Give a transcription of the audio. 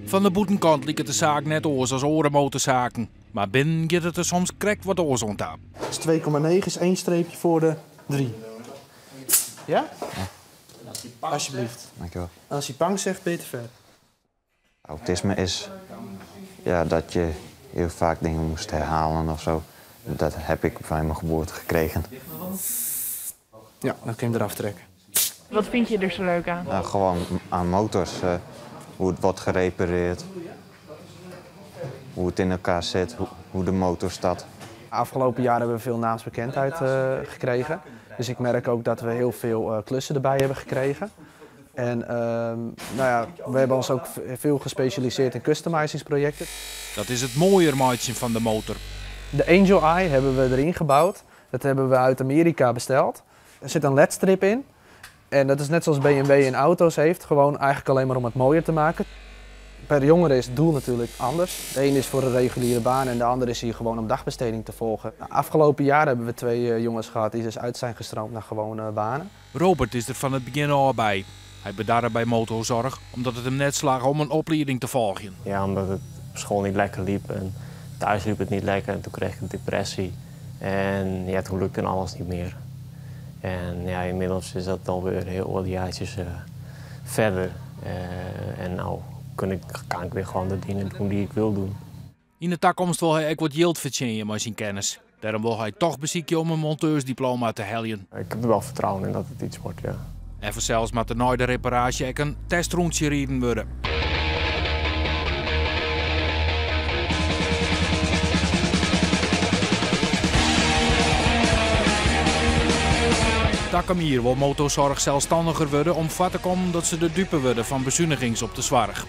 Van de boetenkant liep het de zaak net oors als andere motorzaken. Maar binnen gaat het er soms krekt wat oors aan. Dus 2,9 is 1 streepje voor de 3. Ja? Alsjeblieft. Dankjewel. Als hij pang zegt, ben je te ver. Autisme is dat je heel vaak dingen moest herhalen of zo. Dat heb ik van mijn geboorte gekregen. Ja, dan kun je hem eraf trekken. Wat vind je er zo leuk aan? Gewoon aan motors, hoe het wordt gerepareerd, hoe het in elkaar zit, hoe de motor staat. Afgelopen jaar hebben we veel naamsbekendheid gekregen. Dus ik merk ook dat we heel veel klussen erbij hebben gekregen. En we hebben ons ook veel gespecialiseerd in customizingsprojecten. Dat is het mooier maatje van de motor. De Angel Eye hebben we erin gebouwd. Dat hebben we uit Amerika besteld. Er zit een LED-strip in. En dat is net zoals BMW in auto's heeft. Gewoon eigenlijk alleen maar om het mooier te maken. Per jongere is het doel natuurlijk anders. De een is voor een reguliere baan en de andere is hier gewoon om dagbesteding te volgen. Afgelopen jaar hebben we 2 jongens gehad die dus uit zijn gestroomd naar gewone banen. Robert is er van het begin al bij. Hij bedarde bij motorzorg omdat het hem net slag om een opleiding te volgen. Ja, omdat het op school niet lekker liep en thuis liep het niet lekker en toen kreeg ik een depressie. En ja, toen lukte alles niet meer. En ja, inmiddels is dat alweer heel wat jaartjes verder. En nou kan ik weer gewoon de dingen doen die ik wil doen. In de toekomst wil hij ook wat geld verdienen met zijn kennis. Daarom wil hij toch bezieken om een monteursdiploma te halen. Ik heb er wel vertrouwen in dat het iets wordt, ja. En voor zelfs met de na de reparatie ook een testrondje rijden worden. Takamier wil motorzorg zelfstandiger worden om vat te komen dat ze de dupe worden van bezuinigings op de zwarg.